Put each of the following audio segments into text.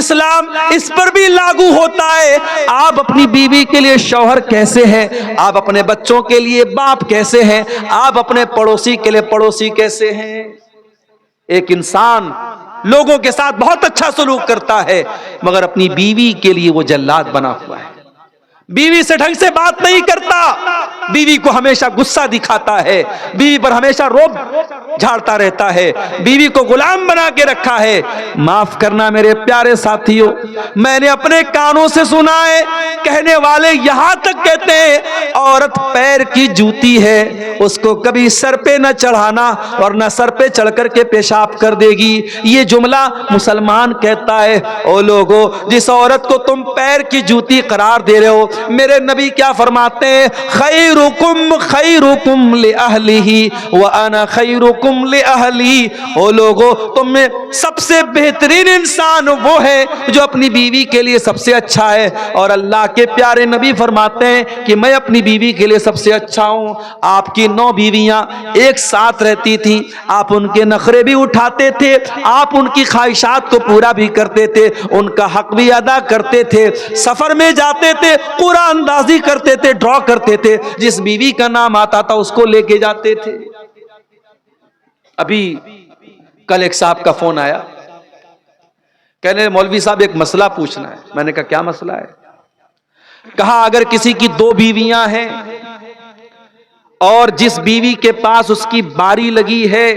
اسلام اس پر بھی لاگو ہوتا ہے۔ آپ اپنی بیوی کے لیے شوہر کیسے ہیں، آپ اپنے بچوں کے لیے باپ کیسے ہیں، آپ اپنے پڑوسی کے لیے پڑوسی کیسے ہیں۔ ایک انسان لوگوں کے ساتھ بہت اچھا سلوک کرتا ہے مگر اپنی بیوی کے لیے وہ جلاد بنا ہوا ہے، بیوی سے ڈھنگ سے بات نہیں کرتا، بیوی کو ہمیشہ غصہ دکھاتا ہے، بیوی پر ہمیشہ روب جھاڑتا رہتا ہے، بیوی کو غلام بنا کے رکھا ہے۔ معاف کرنا میرے پیارے ساتھیوں، میں نے اپنے کانوں سے سنا ہے، کہنے والے یہاں تک کہتے ہیں عورت پیر کی جوتی ہے، اس کو کبھی سر پہ نہ چڑھانا ورنہ سر پہ چڑھ کر کے پیشاب کر دے گی۔ یہ جملہ مسلمان کہتا ہے۔ او لوگو، جس عورت کو تم پیر کی جوتی قرار دے رہے ہو، میرے نبی کیا فرماتے ہیں؟ خیرکم خیرکم لأہلہ وانا خیرکم لأہلی۔ او لوگو، تم میں سب سے بہترین انسان وہ ہے جو اپنی بیوی کے لیے سب سے اچھا ہے، اور اللہ کے پیارے نبی فرماتے ہیں کہ میں اپنی بیوی کے لیے سب سے اچھا ہوں۔ آپ کی 9 بیویاں ایک ساتھ رہتی تھیں، آپ ان کے نخرے بھی اٹھاتے تھے، آپ ان کی خواہشات کو پورا بھی کرتے تھے، ان کا حق بھی ادا کرتے تھے، سفر میں جاتے تھے قرآن اندازی کرتے تھے، ڈرا کرتے تھے، جس بیوی کا نام آتا تھا اس کو لے کے جاتے تھے۔ ابھی کل ایک صاحب کا فون آیا، کہنے مولوی صاحب ایک مسئلہ پوچھنا ہے۔ میں نے کہا کیا مسئلہ ہے؟ کہا اگر کسی کی 2 بیویاں ہیں اور جس بیوی کے پاس اس کی باری لگی ہے،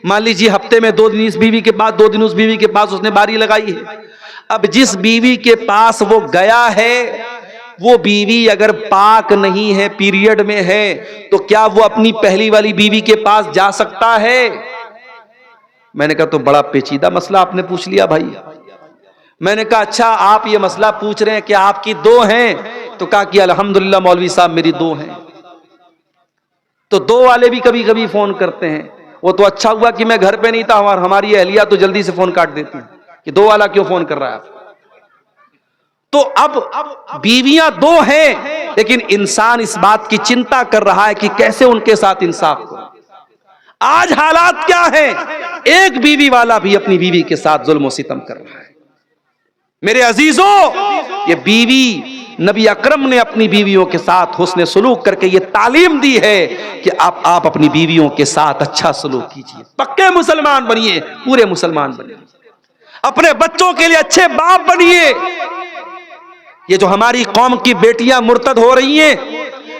مان لیجیے ہفتے میں 2 دن اس بیوی کے پاس، 2 دن اس بیوی کے پاس اس نے باری لگائی ہے، اب جس بیوی کے پاس وہ گیا ہے وہ بیوی اگر پاک نہیں ہے، پیریڈ میں ہے، تو کیا وہ اپنی پہلی والی بیوی کے پاس جا سکتا ہے؟ میں نے کہا تو بڑا پیچیدہ مسئلہ آپ نے پوچھ لیا بھائی۔ میں نے کہا اچھا آپ یہ مسئلہ پوچھ رہے ہیں کہ آپ کی 2 ہیں؟ تو کہا کہ الحمدللہ مولوی صاحب میری 2 ہیں۔ تو 2 والے بھی کبھی کبھی فون کرتے ہیں، وہ تو اچھا ہوا کہ میں گھر پہ نہیں تھا، اور ہماری اہلیہ تو جلدی سے فون کاٹ دیتی ہیں کہ 2 والا کیوں فون کر رہا ہے آپ۔ تو اب بیویاں 2 ہیں لیکن انسان اس بات کی چنتا کر رہا ہے کہ کیسے ان کے ساتھ انصاف کرو۔ آج حالات کیا ہیں؟ ایک بیوی والا بھی اپنی بیوی کے ساتھ ظلم و ستم کر رہا ہے۔ میرے عزیزوں، یہ بیوی نبی اکرم نے اپنی بیویوں کے ساتھ حسن سلوک کر کے یہ تعلیم دی ہے کہ آپ اپنی بیویوں کے ساتھ اچھا سلوک کیجئے، پکے مسلمان بنیے، پورے مسلمان بنیے، اپنے بچوں کے لیے اچھے باپ بنیے۔ یہ جو ہماری قوم کی بیٹیاں مرتد ہو رہی ہیں،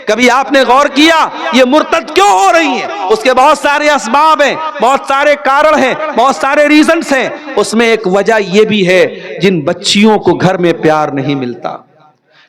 کبھی آپ نے غور کیا یہ مرتد کیوں ہو رہی ہیں؟ اس کے بہت سارے اسباب ہیں، بہت سارے کارن ہیں، بہت سارے ریزنز ہیں۔ اس میں ایک وجہ یہ بھی ہے جن بچیوں کو گھر میں پیار نہیں ملتا،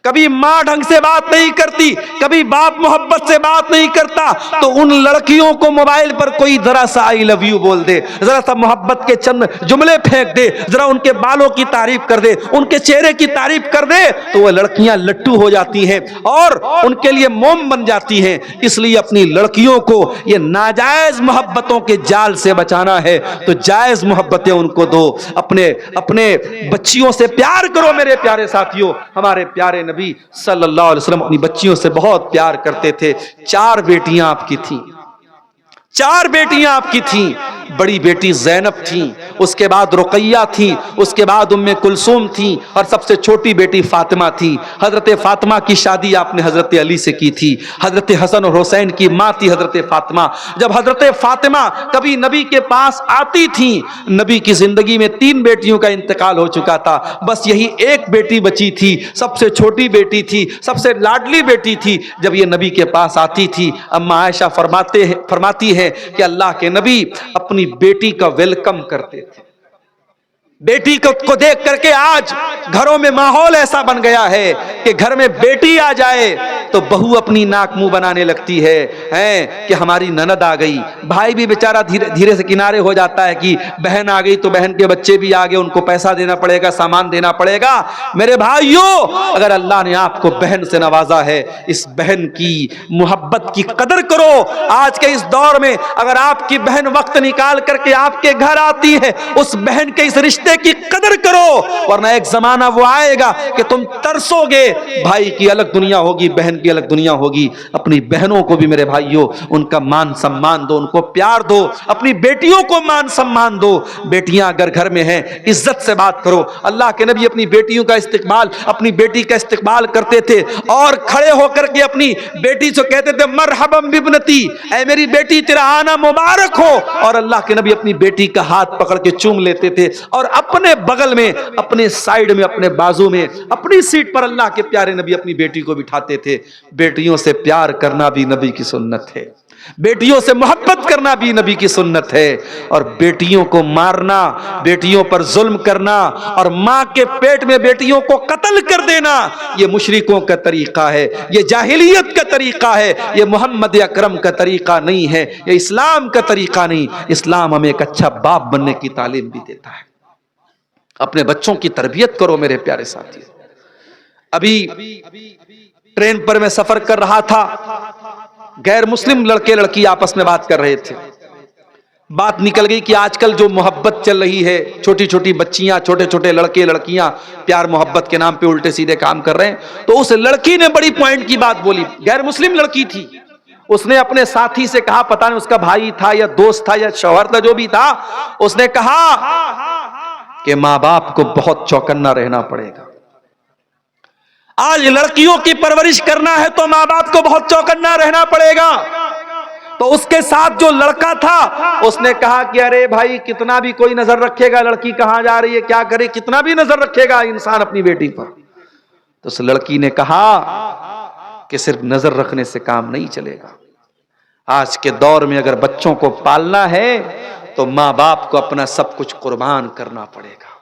کبھی ماں ڈھنگ سے بات نہیں کرتی، کبھی باپ محبت سے بات نہیں کرتا، تو ان لڑکیوں کو موبائل پر کوئی ذرا سا آئی لو یو بول دے، ذرا سا محبت کے چند جملے پھینک دے، ذرا ان کے بالوں کی تعریف کر دے، ان کے چہرے کی تعریف کر دے، تو وہ لڑکیاں لٹو ہو جاتی ہیں اور ان کے لیے موم بن جاتی ہیں۔ اس لیے اپنی لڑکیوں کو یہ ناجائز محبتوں کے جال سے بچانا ہے تو جائز محبتیں ان کو دو، اپنے بچیوں سے پیار کرو۔ میرے پیارے ساتھیوں، ہمارے پیارے نبی صلی اللہ علیہ وسلم اپنی بچیوں سے بہت پیار کرتے تھے۔ 4 بیٹیاں آپ کی تھیں، 4 بیٹیاں آپ کی تھیں۔ بڑی بیٹی زینب تھیں، اس کے بعد رقیہ تھیں، اس کے بعد ام کلثوم تھیں، اور سب سے چھوٹی بیٹی فاطمہ تھی۔ حضرت فاطمہ کی شادی آپ نے حضرت علی سے کی تھی۔ حضرت حسن اور حسین کی ماں تھی حضرت فاطمہ۔ جب حضرت فاطمہ کبھی نبی کے پاس آتی تھیں، نبی کی زندگی میں 3 بیٹیوں کا انتقال ہو چکا تھا، بس یہی ایک بیٹی بچی تھی، سب سے چھوٹی بیٹی تھی، سب سے لاڈلی بیٹی تھی۔ جب یہ نبی کے پاس آتی تھی، اما عائشہ فرماتی ہے کہ اللہ کے نبی اپنی بیٹی کا ویلکم کرتے تھے۔ بیٹی کو دیکھ کر کے آج گھروں میں ماحول ایسا بن گیا ہے کہ گھر میں بیٹی آ جائے تو بہو اپنی ناک منہ بنانے لگتی ہے کہ ہماری نند آ گئی۔ بھائی بھی بیچارہ دھیرے سے کنارے ہو جاتا ہے کہ بہن آ گئی تو بہن کے بچے بھی آگے، ان کو پیسہ دینا پڑے گا، سامان دینا پڑے گا۔ میرے بھائیوں، اگر اللہ نے آپ کو بہن سے نوازا ہے، اس بہن کی محبت کی قدر کرو۔ آج کے اس دور میں اگر آپ کی بہن وقت نکال کر کے آپ کے گھر آتی ہے، اس بہن کے اس رشتے کی قدر کرو، ورنہ ایک زمانہ وہ آئے گا کہ تم ترسو گے، بھائی کی الگ دنیا ہوگی، بہن बहन की अलग दुनिया होगी। अपनी बहनों को भी मेरे भाइयों उनका मान सम्मान दो, उनको प्यार दो, अपनी बेटियों को मान सम्मान दो। बेटियां अगर घर में हैं इज्जत से बात करो। अल्लाह के नबी अपनी बेटियों का इस्तेकबाल, अपनी बेटी का इस्तेकबाल करते थे और खड़े होकर के अपनी बेटी से कहते थे मरहबम बिबनती, ऐ मेरी बेटी तेरा आना मुबारक हो। और अल्लाह के नबी अपनी बेटी का हाथ पकड़ के चूम लेते थे और अपने बगल में, अपने साइड में, अपने बाजू में, अपनी सीट पर अल्लाह के प्यारे नबी अपनी बेटी को बिठाते थे। बेटियों से प्यार करना भी नबी की सुन्नत है, बेटियों से मोहब्बत करना भी नबी की सुन्नत है। और बेटियों को मारना, बेटियों पर जुल्म करना और मां के पेट में बेटियों को कत्ल कर देना, ये मुशरिकों का तरीका है, ये जाहिलियत का तरीका है, ये मोहम्मद अकरम का तरीका नहीं है, ये इस्लाम का तरीका नहीं। इस्लाम हमें एक अच्छा बाप बनने की तालीम भी देता है। अपने बच्चों की तरबियत करो मेरे प्यारे साथियों। अभी ट्रेन पर मैं सफर कर रहा था, गैर मुस्लिम लड़के लड़की आपस में बात कर रहे थे। बात निकल गई कि आजकल जो मोहब्बत चल रही है, छोटी छोटी बच्चियां, छोटे छोटे लड़के लड़कियां प्यार मोहब्बत के नाम पे उल्टे सीधे काम कर रहे हैं। तो उस लड़की ने बड़ी पॉइंट की बात बोली, गैर मुस्लिम लड़की थी। उसने अपने साथी से कहा, पता नहीं उसका भाई था या दोस्त था या शौहर था, जो भी था, उसने कहा कि मां बाप को बहुत चौकन्ना रहना पड़ेगा। आज लड़कियों की परवरिश करना है तो मां बाप को बहुत चौकन्ना रहना पड़ेगा। तो उसके साथ जो लड़का था उसने कहा कि अरे भाई, कितना भी कोई नजर रखेगा, लड़की कहां जा रही है, क्या करे, कितना भी नजर रखेगा इंसान अपनी बेटी पर। तो उस लड़की ने कहा कि सिर्फ नजर रखने से काम नहीं चलेगा। आज के दौर में अगर बच्चों को पालना है तो मां बाप को अपना सब कुछ कुर्बान करना पड़ेगा।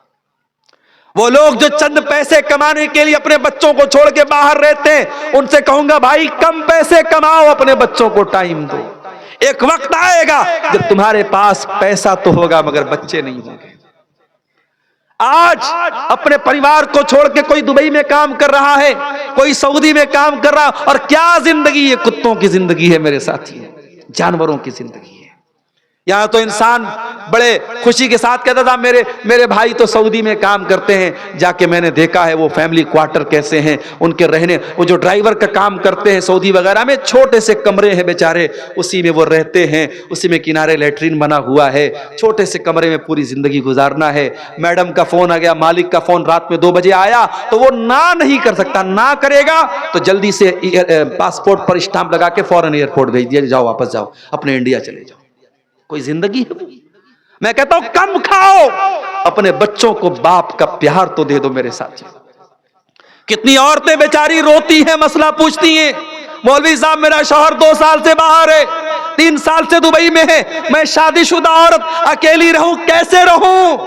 वो लोग जो चंद पैसे कमाने के लिए अपने बच्चों को छोड़ के बाहर रहते हैं, उनसे कहूंगा भाई कम पैसे कमाओ, अपने बच्चों को टाइम दो। एक वक्त आएगा जब तुम्हारे पास पैसा तो होगा मगर बच्चे नहीं होंगे। आज अपने परिवार को छोड़ के कोई दुबई में काम कर रहा है, कोई सऊदी में काम कर रहा, और क्या जिंदगी है, कुत्तों की जिंदगी है मेरे साथी, जानवरों की जिंदगी है। यहां तो इंसान बड़े खुशी के साथ कहता था मेरे भाई तो सऊदी में काम करते हैं, जाके मैंने देखा है वो फैमिली क्वार्टर कैसे हैं उनके रहने। वो जो ड्राइवर का काम करते हैं सऊदी वगैरह में, छोटे से कमरे हैं बेचारे, उसी में वो रहते हैं, उसी में किनारे लेटरिन बना हुआ है, छोटे से कमरे में पूरी जिंदगी गुजारना है। मैडम का फोन आ गया, मालिक का फोन रात में 2 बजे आया तो वो ना नहीं कर सकता, ना करेगा तो जल्दी से पासपोर्ट पर स्टांप लगा के फौरन एयरपोर्ट भेज दिया, जाओ वापस जाओ, अपने इंडिया चले जाओ। कोई जिंदगी है? मैं कहता हूं कम खाओ, अपने बच्चों को बाप का प्यार तो दे दो मेरे साथी। कितनी औरतें बेचारी रोती हैं, मसला पूछती हैं, मौलवी साहब मेरा शौहर 2 साल से बाहर है, 3 साल से दुबई में है, मैं शादीशुदा औरत अकेली रहूं, कैसे रहूं?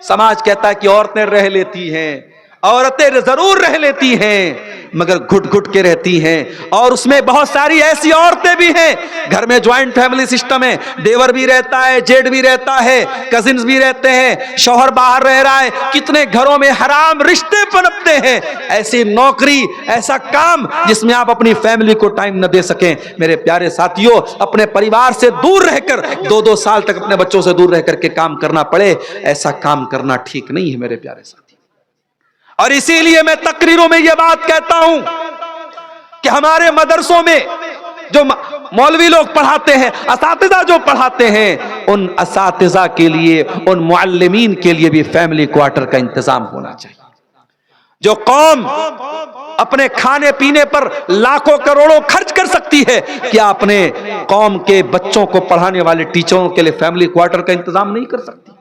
समाज कहता है कि औरतें रह लेती हैं, औरतें जरूर रह लेती हैं मगर घुट घुट के रहती हैं। और उसमें बहुत सारी ऐसी औरतें भी हैं, घर में ज्वाइंट फैमिली सिस्टम है, देवर भी रहता है, जेठ भी रहता है, कजिन्स भी रहते हैं, शौहर बाहर रह रहा है, कितने घरों में हराम रिश्ते पनपते हैं। ऐसी नौकरी, ऐसा काम जिसमें आप अपनी फैमिली को टाइम न दे सकें, मेरे प्यारे साथियों, अपने परिवार से दूर रहकर 2-2 साल तक अपने बच्चों से दूर रह करके काम करना पड़े, ऐसा काम करना ठीक नहीं है मेरे प्यारे साथी। और इसीलिए मैं तकरीरों में यह बात कहता हूं कि हमारे मदरसों में जो मौलवी लोग पढ़ाते हैं, असातिज़ा जो पढ़ाते हैं, उन असातिज़ा के लिए, उन मुअल्लिमीन के लिए भी फैमिली क्वार्टर का इंतजाम होना चाहिए। जो कौम अपने खाने पीने पर लाखों करोड़ों खर्च कर सकती है, क्या अपने कौम के बच्चों को पढ़ाने वाले टीचरों के लिए फैमिली क्वार्टर का इंतजाम नहीं कर सकती?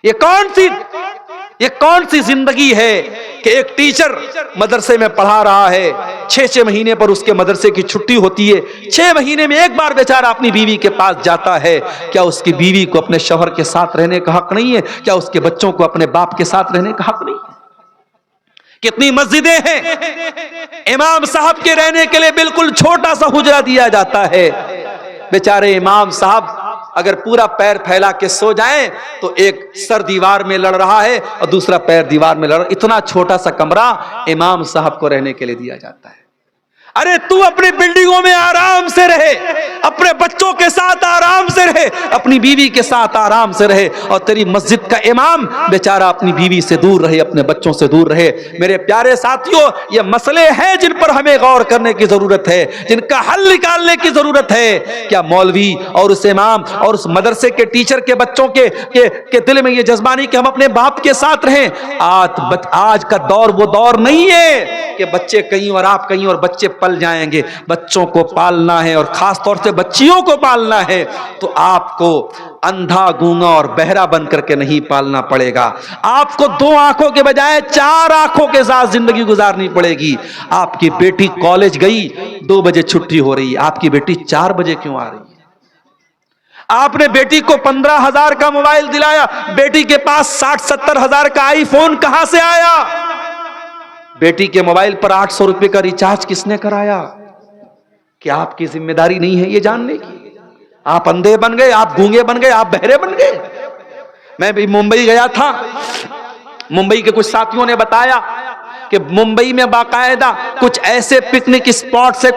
ये कौन सी जिंदगी है कि एक टीचर मदरसे में पढ़ा रहा है, 6-6 महीने पर उसके मदरसे की छुट्टी होती है, 6 महीने में एक बार बेचारा अपनी बीवी के पास जाता है। क्या उसकी बीवी को अपने शौहर के साथ रहने का हक नहीं है? क्या उसके बच्चों को अपने बाप के साथ रहने का हक नहीं है? कितनी मस्जिदें हैं, इमाम साहब के रहने के लिए बिल्कुल छोटा सा हुजरा दिया जाता है। बेचारे इमाम साहब अगर पूरा पैर फैला के सो जाएं तो एक सर दीवार में लड़ रहा है और दूसरा पैर दीवार में लड़ रहा है, इतना छोटा सा कमरा इमाम साहब को रहने के लिए दिया जाता है। अरे तू अपनी बिल्डिंगों में आराम से रहे, अपने बच्चों के साथ आराम से रहे, अपनी बीवी के साथ आराम से रहे, और तेरी मस्जिद का इमाम बेचारा अपनी बीवी से दूर रहे, अपने बच्चों से दूर रहे। मेरे प्यारे साथियों, ये मसले हैं जिन पर हमें गौर करने की जरूरत है, जिनका हल निकालने की जरूरत है। क्या मौलवी और उस इमाम और उस मदरसे के टीचर के बच्चों के दिल में ये जज्बा नहीं कि हम अपने बाप के साथ रहें? आज का दौर वो दौर नहीं है कि बच्चे कहीं और आप कहीं और बच्चे पल जाएंगे। बच्चों को पालना है और खास तौर से बच्चियों को पालना है तो आपको अंधा, गूंगा और बहरा बन करके नहीं पालना पड़ेगा। आपको 2 आंखों के बजाय 4 आंखों के साथ जिंदगी गुजारनी पड़ेगी। आपकी बेटी कॉलेज गई, 2 बजे छुट्टी हो रही है, आपकी बेटी 4 बजे क्यों आ रही है? आपने बेटी को 15,000 का मोबाइल दिलाया, बेटी के पास 60-70 हजार का आईफोन कहां से आया? बेटी के मोबाइल पर 800 रुपए का रिचार्ज किसने कराया? क्या आपकी जिम्मेदारी नहीं है ये जानने की? आप अंधे बन गए, आप गूंगे बन गए, आप बहरे बन गए। मैं भी मुंबई गया था, मुंबई के कुछ साथियों ने बताया कि मुंबई में बाकायदा कुछ ऐसे पिकनिक स्पॉट्स है,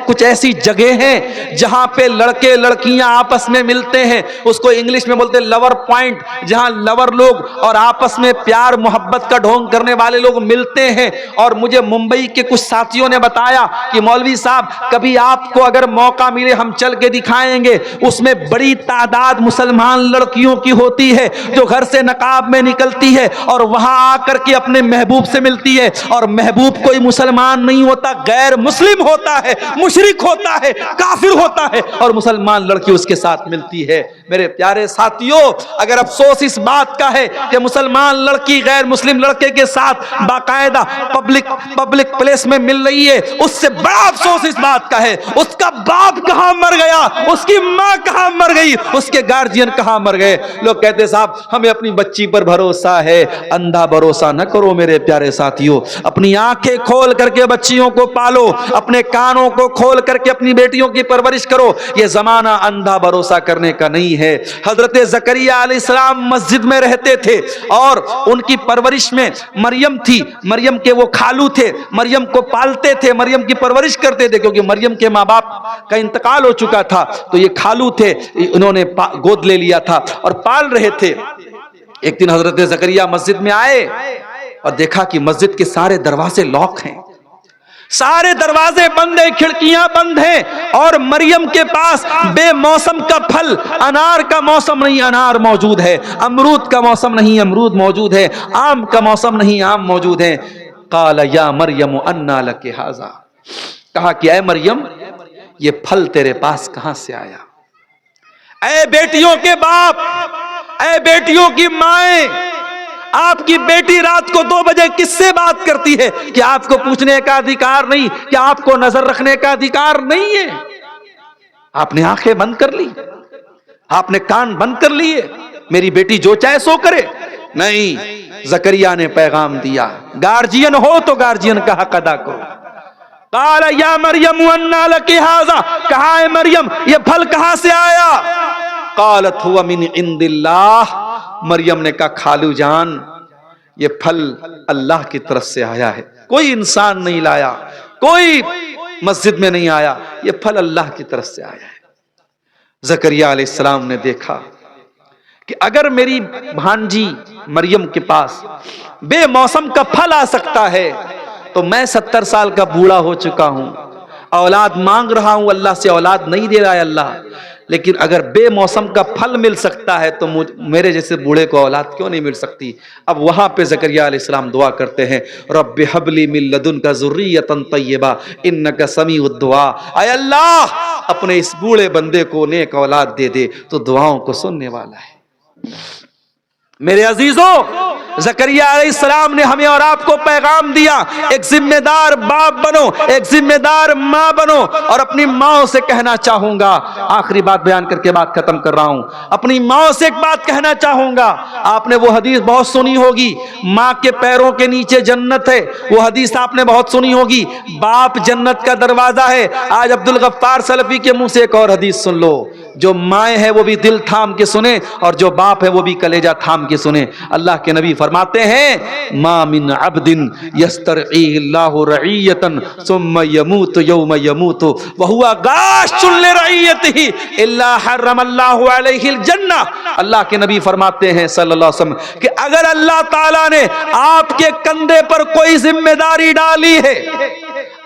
कुछ ऐसी जगह हैं जहां पे लड़के लड़कियां आपस में मिलते हैं, उसको इंग्लिश में बोलते हैं लवर पॉइंट, जहां लवर लोग और आपस में प्यार मोहब्बत का ढोंग करने वाले लोग मिलते हैं। और मुझे मुंबई के कुछ साथियों ने बताया कि मौलवी साहब, कभी आपको अगर मौका मिले हम चल के दिखाएंगे, उसमें बड़ी तादाद मुसलमान लड़कियों की होती है जो घर से नकाब में निकलती है और वहां आकर के अपने महबूब से मिलती है, और महबूब कोई मुसलमान नहीं होता, गैर मुस्लिम होता है, मुशरिक होता है, काफिर होता है, और मुसलमान लड़की उसके साथ मिलती है। मेरे प्यारे साथियों, अगर अफसोस इस बात का है कि मुसलमान लड़की गैर मुस्लिम लड़के के साथ बाकायदा पब्लिक प्लेस में मिल रही है, उससे बड़ा अफसोस इस बात का है उसका बाप कहां मर गया, उसकी मां कहां मर गई, उसके गार्जियन कहां मर गए। लोग कहते साहब हमें अपनी बच्ची पर भरोसा है। अंधा भरोसा न करो मेरे प्यारे साथियों, अपनी आंखें खोल करके बच्चियों को पालो, अपने कानों को खोल करके अपनी बेटियों की परवरिश करो। यह जमाना अंधा भरोसा करने का नहीं है। हजरत ज़करिया अलैहिस्सलाम मस्जिद में रहते थे और उनकी परवरिश में मरियम थी, मरियम के वो खालू थे, मरियम को पालते थे, मरियम की परवरिश करते थे, क्योंकि मरियम के माँ बाप का इंतकाल हो चुका था, तो ये खालू थे, उन्होंने गोद ले लिया था और पाल रहे थे। एक दिन हजरत ज़करिया मस्जिद में आए और देखा कि मस्जिद के सारे दरवाजे लॉक हैं, सारे दरवाजे बंद हैं, खिड़कियां बंद हैं, और मरियम के पास बेमौसम का फल, अनार का मौसम नहीं अनार मौजूद है, अमरूद का मौसम नहीं अमरूद मौजूद है, आम का मौसम नहीं आम मौजूद है। काला या मरियम अन्ना लकी हाज़ा, कहा कि ऐ मरियम ये फल तेरे पास कहां से आया? ऐ बेटियों के बाप, ऐ बेटियों की माएं, आपकी बेटी रात को 2 बजे किससे बात करती है? क्या आपको पूछने का अधिकार नहीं? क्या आपको नजर रखने का अधिकार नहीं है? आपने आंखें बंद कर ली, आपने कान बंद कर लिए, मेरी बेटी जो चाहे सो करे? नहीं, ज़करिया ने पैगाम दिया, गार्जियन हो तो गार्जियन का हक अदा करो। काला या मरियम अन्ना लकी हाज़ा, कहा है मरियम ये फल कहां से आया? कालत हुवा मिन इंदिल्लाह, मरियम ने कहा खालू जान ये फल अल्लाह की तरफ से आया है, कोई इंसान नहीं लाया, कोई मस्जिद में नहीं आया, ये फल अल्लाह की तरफ से आया है। ज़करिया अलैहिस्सलाम ने देखा कि अगर मेरी भांजी मरियम के पास बेमौसम का फल आ सकता है तो मैं 70 साल का बूढ़ा हो चुका हूं, औलाद मांग रहा हूं, अल्लाह से औलाद नहीं दे रहा है अल्लाह, लेकिन अगर बेमौसम का फल मिल सकता है तो मेरे जैसे बूढ़े को औलाद क्यों नहीं मिल सकती? अब वहां पे ज़करिया अलैहिस्सलाम दुआ करते हैं, रब्बि हबली मिन लदुनका ज़ुर्रियतन तय्यबा इन्नका समीउद दुआ, ऐ अल्लाह अपने इस बूढ़े बंदे को नेक औलाद दे दे तो दुआओं को सुनने वाला है। मेरे अजीजों, ज़करिया अलैहिस्सलाम ने हमें और आपको पैगाम दिया, एक जिम्मेदार बाप बनो, एक जिम्मेदार माँ बनो। और अपनी माँ से कहना चाहूंगा, आखिरी बात बयान करके बात खत्म कर रहा हूं, अपनी माँ से एक बात कहना चाहूंगा। आपने वो हदीस बहुत सुनी होगी, माँ के पैरों के नीचे जन्नत है, वो हदीस आपने बहुत सुनी होगी, बाप जन्नत का दरवाजा है। आज अब्दुल गफ्फार सलफी के मुंह से एक और हदीस सुन लो, جو مائیں ہیں وہ بھی دل تھام کے سنیں اور جو باپ ہے وہ بھی کلیجہ تھام کے سنیں۔ اللہ کے نبی فرماتے ہیں ما من عبد یسترعی اللہ رعیتا ثم یموت یوم یموت وہو غاش لرعیتہ الا حرم اللہ علیہ الجنہ۔ اللہ کے نبی فرماتے ہیں صلی اللہ علیہ وسلم کہ اگر اللہ تعالیٰ نے آپ کے کندھے پر کوئی ذمہ داری ڈالی ہے،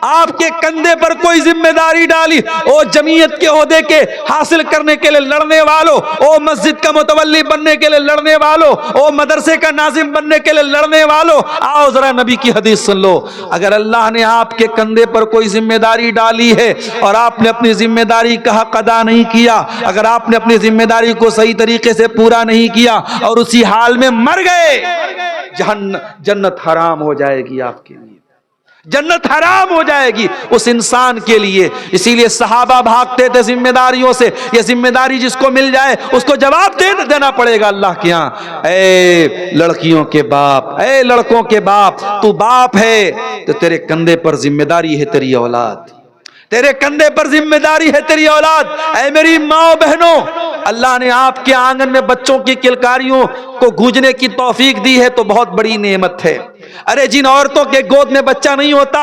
آپ کے کندھے پر کوئی ذمہ داری ڈالی، او جمعیت کے عہدے کے حاصل کرنے کے لیے لڑنے والوں، او مسجد کا متولی بننے کے لیے لڑنے والوں، او مدرسے کا ناظم بننے کے لیے لڑنے والوں، آؤ ذرا نبی کی حدیث سن لو۔ اگر اللہ نے آپ کے کندھے پر کوئی ذمہ داری ڈالی ہے اور آپ نے اپنی ذمہ داری کا حق ادا نہیں کیا، اگر آپ نے اپنی ذمہ داری کو صحیح طریقے سے پورا نہیں کیا اور اسی حال میں مر گئے، جنت حرام ہو جائے گی آپ کے لیے، جنت حرام ہو جائے گی اس انسان کے لیے۔ اسی لیے صحابہ بھاگتے تھے ذمہ داریوں سے، یہ ذمہ داری جس کو مل جائے اس کو جواب دینا پڑے گا اللہ کے ہاں۔ اے لڑکیوں کے باپ، اے لڑکوں کے باپ، تو باپ ہے تو تیرے کندھے پر ذمہ داری ہے تیری اولاد، تیرے کندھے پر ذمہ داری ہے تیری اولاد۔ اے میری ماں بہنوں، اللہ نے آپ کے آنگن میں بچوں کی کلکاریوں کو گونجنے کی توفیق دی ہے تو بہت بڑی نعمت ہے۔ ارے جن عورتوں کے گود میں بچہ نہیں ہوتا،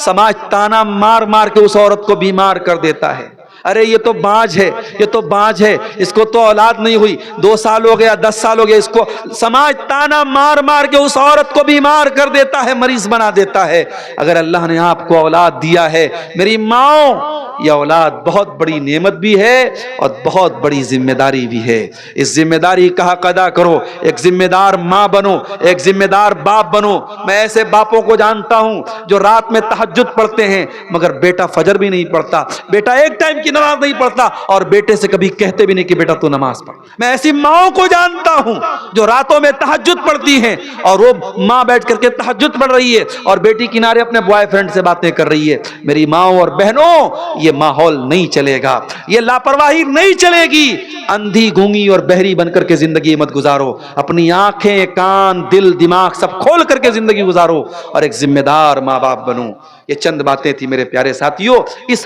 سماج تانا مار مار کے اس عورت کو بیمار کر دیتا ہے۔ ارے یہ تو بانجھ ہے، یہ تو بانجھ ہے، اس کو تو اولاد نہیں ہوئی، 2 سال ہو گیا، 10 سال ہو گیا، اس کو سماج تانا مار مار کے اس عورت کو بیمار کر دیتا ہے، مریض بنا دیتا ہے۔ اگر اللہ نے آپ کو اولاد دیا ہے میری ماں، یہ اولاد بہت بڑی نعمت بھی ہے اور بہت بڑی ذمہ داری بھی ہے۔ اس ذمہ داری کا حق ادا کرو، ایک ذمہ دار ماں بنو، ایک ذمہ دار باپ بنو۔ میں ایسے باپوں کو جانتا ہوں جو رات میں تہجد پڑھتے ہیں مگر بیٹا فجر بھی نہیں پڑھتا، بیٹا ایک ٹائم کی نماز نہیں پڑھتا اور بیٹے سے کبھی کہتے بھی نہیں کہ بیٹا تو نماز پڑھ۔ میں ایسی ماں کو جانتا ہوں جو راتوں میں تہجد پڑھتی ہیں اور وہ ماں بیٹھ کر کے تہجد پڑھ رہی ہے اور بیٹی کنارے اپنے بوائے فرینڈ سے باتیں کر رہی ہے۔ میری ماں اور بہنوں، یہ ماحول نہیں چلے گا، یہ لاپرواہی نہیں چلے گی۔ اندھی گونگی اور بہری بن کر کے زندگی مت گزارو، اپنی آنکھیں کان دل دماغ سب کھول کر کے زندگی گزارو اور ایک ذمہ دار ماں باپ بنو۔ یہ چند باتیں تھی میرے پیارے ساتھیوں اس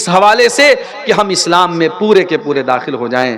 حوالے سے کہ ہم اسلام میں پورے کے پورے داخل ہو جائیں۔